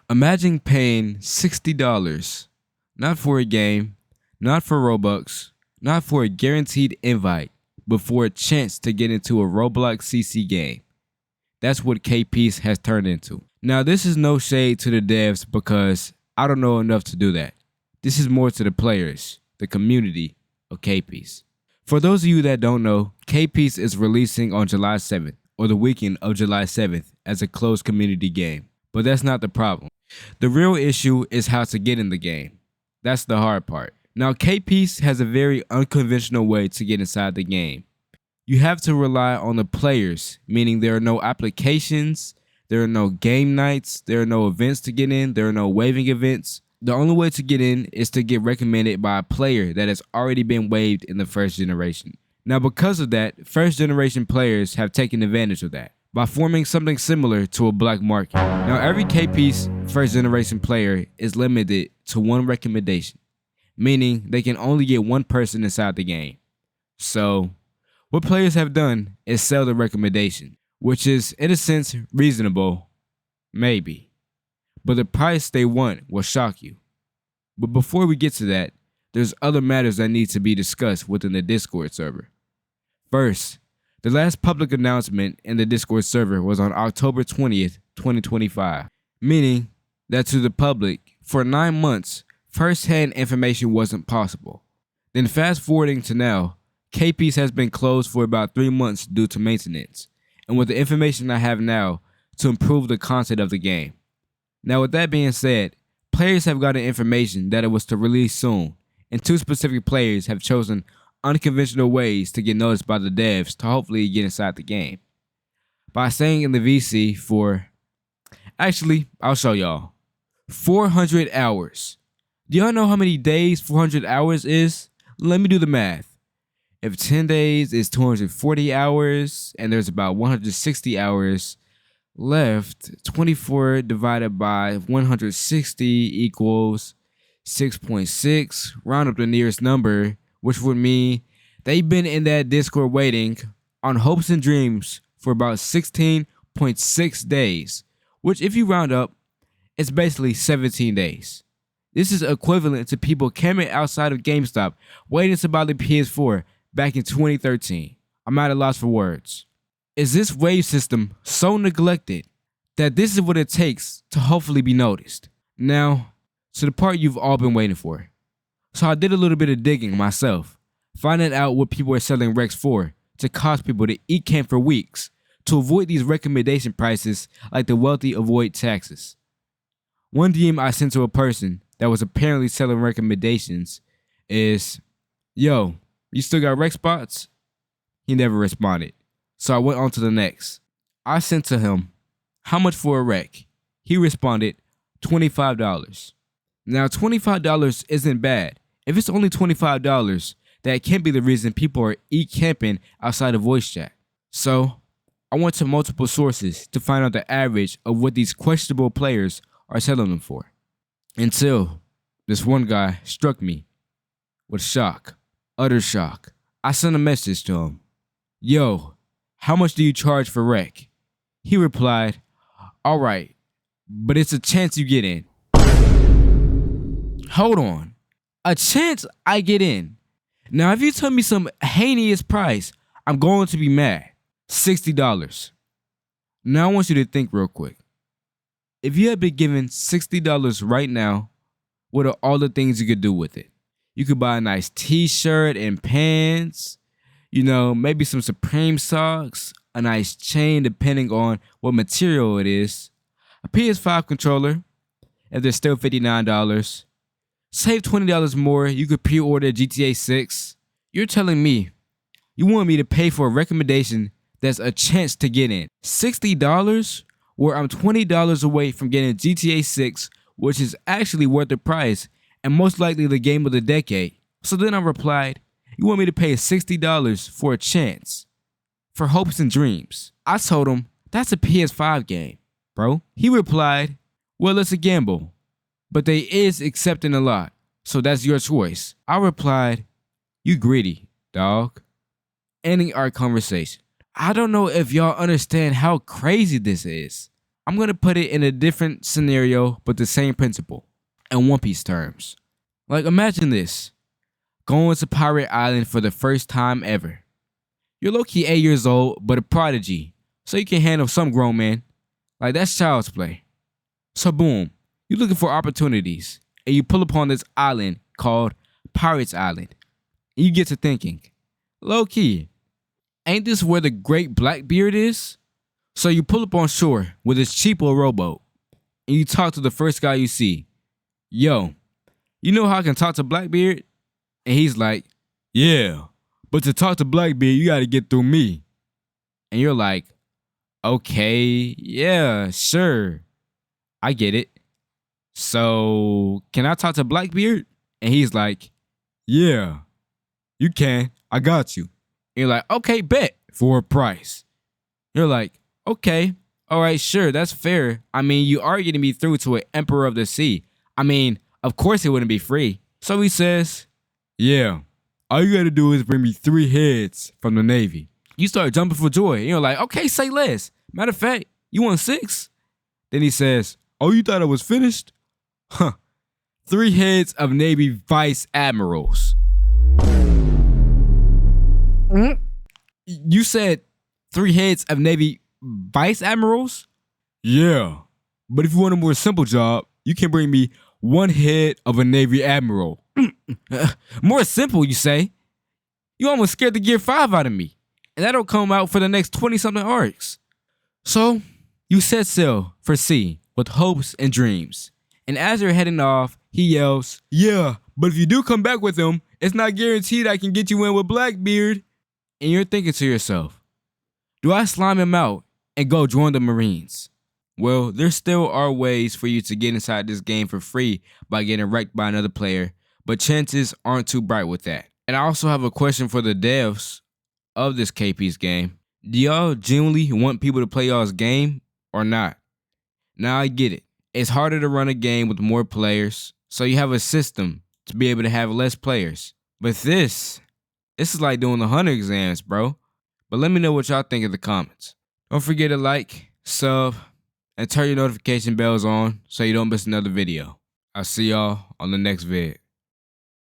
Imagine paying $60, not for a game, not for Robux, not for a guaranteed invite, but for a chance to get into a Roblox CC game. That's what KPeace has turned into. Now, this is no shade to the devs because I don't know enough to do that. This is more to the players, the community of KPeace. For those of you that don't know, KPeace is releasing on July 7th, or the weekend of July 7th, as a closed community game. But that's not the problem. The real issue is how to get in the game. That's the hard part. Now, KPeace has a very unconventional way to get inside the game. You have to rely on the players, meaning there are no applications, there are no game nights, there are no events to get in, there are no waiving events. The only way to get in is to get recommended by a player that has already been waived in the first generation. Now, because of that, first generation players have taken advantage of that by forming something similar to a black market. Now, every KPeace first generation player is limited to one recommendation, meaning they can only get one person inside the game. So, what players have done is sell the recommendation, which is in a sense reasonable, maybe. But the price they want will shock you. But before we get to that, there's other matters that need to be discussed within the Discord server. First, the last public announcement in the Discord server was on October 20th, 2025, meaning that to the public, for 9 months, first-hand information wasn't possible. Then fast forwarding to now, KPeace has been closed for about 3 months due to maintenance, and with the information I have now, to improve the content of the game. Now, with that being said, players have gotten information that it was to release soon, and 2 specific players have chosen unconventional ways to get noticed by the devs to hopefully get inside the game. By staying in the VC for, actually, I'll show y'all, 400 hours. Do y'all know how many days 400 hours is? Let me do the math. If 10 days is 240 hours, and there's about 160 hours left, 24 divided by 160 equals 6.6. Round up the nearest number, which would mean they've been in that Discord waiting on hopes and dreams for about 16.6 days, which if you round up, it's basically 17 days. This is equivalent to people camping outside of GameStop waiting to buy the PS4 back in 2013. I'm at a loss for words. Is this wave system so neglected that this is what it takes to hopefully be noticed? Now, to the part you've all been waiting for. So I did a little bit of digging myself, finding out what people are selling Rex for to cause people to eat camp for weeks to avoid these recommendation prices like the wealthy avoid taxes. One DM I sent to a person that was apparently selling recommendations is, "Yo, you still got Rex spots?" He never responded. So I went on to the next. I sent to him, "How much for a rec?" He responded, $25. Now, $25 isn't bad. If it's only $25, that can't be the reason people are camping outside of voice chat. So, I went to multiple sources to find out the average of what these questionable players are selling them for. Until this one guy struck me with shock, utter shock. I sent a message to him. "Yo, how much do you charge for rec?" He replied, "All right, but it's a chance you get in." Hold on. A chance I get in. Now, if you tell me some heinous price, I'm going to be mad. $60. Now, I want you to think real quick. If you had been given $60 right now, what are all the things you could do with it? You could buy a nice t-shirt and pants, maybe some Supreme socks, a nice chain depending on what material it is, a PS5 controller, if they're still $59. Save $20 more, you could pre-order GTA 6. You're telling me you want me to pay for a recommendation that's a chance to get in. $60 where I'm $20 away from getting GTA 6, which is actually worth the price and most likely the game of the decade. So then I replied, "You want me to pay $60 for a chance? For hopes and dreams?" I told him, "That's a PS5 game, bro." He replied, "Well, it's a gamble, but they is accepting a lot, so that's your choice." I replied, "You greedy, dog." Ending our conversation. I don't know if y'all understand how crazy this is. I'm gonna put it in a different scenario, but the same principle in One Piece terms. Like imagine this. Going to Pirate Island for the first time ever. You're low-key 8 years old, but a prodigy, so you can handle some grown man. Like that's child's play. So boom, you're looking for opportunities, and you pull upon this island called Pirates Island. And you get to thinking, low-key, ain't this where the great Blackbeard is? So you pull up on shore with this cheapo rowboat, and you talk to the first guy you see. Yo, you know how I can talk to Blackbeard? And he's like, yeah, but to talk to Blackbeard, you gotta get through me. And you're like, okay, yeah, sure, I get it. So, can I talk to Blackbeard? And he's like, yeah, you can, I got you. And you're like, okay, bet, for a price. You're like, okay, all right, sure, that's fair. I mean, you are getting me through to an Emperor of the Sea. I mean, of course it wouldn't be free. So he says, yeah, all you gotta do is bring me 3 heads from the Navy. You start jumping for joy. And you're like, okay, say less. Matter of fact, you want 6? Then he says, oh, you thought I was finished? Huh. 3 heads of Navy Vice Admirals. You said 3 heads of Navy Vice Admirals? Yeah, but if you want a more simple job, you can bring me 1 head of a Navy Admiral. More simple, you say? You almost scared the Gear 5 out of me. And that'll come out for the next 20-something arcs. So, you set sail for sea with hopes and dreams. And as you're heading off, he yells, yeah, but if you do come back with him, it's not guaranteed I can get you in with Blackbeard. And you're thinking to yourself, do I slime him out and go join the Marines? Well, there still are ways for you to get inside this game for free by getting wrecked by another player, but chances aren't too bright with that. And I also have a question for the devs of this KP's game. Do y'all genuinely want people to play y'all's game or not? Now I get it. It's harder to run a game with more players, so you have a system to be able to have less players. But this is like doing the 100 exams, bro. But let me know what y'all think in the comments. Don't forget to like, sub, and turn your notification bells on so you don't miss another video. I'll see y'all on the next vid.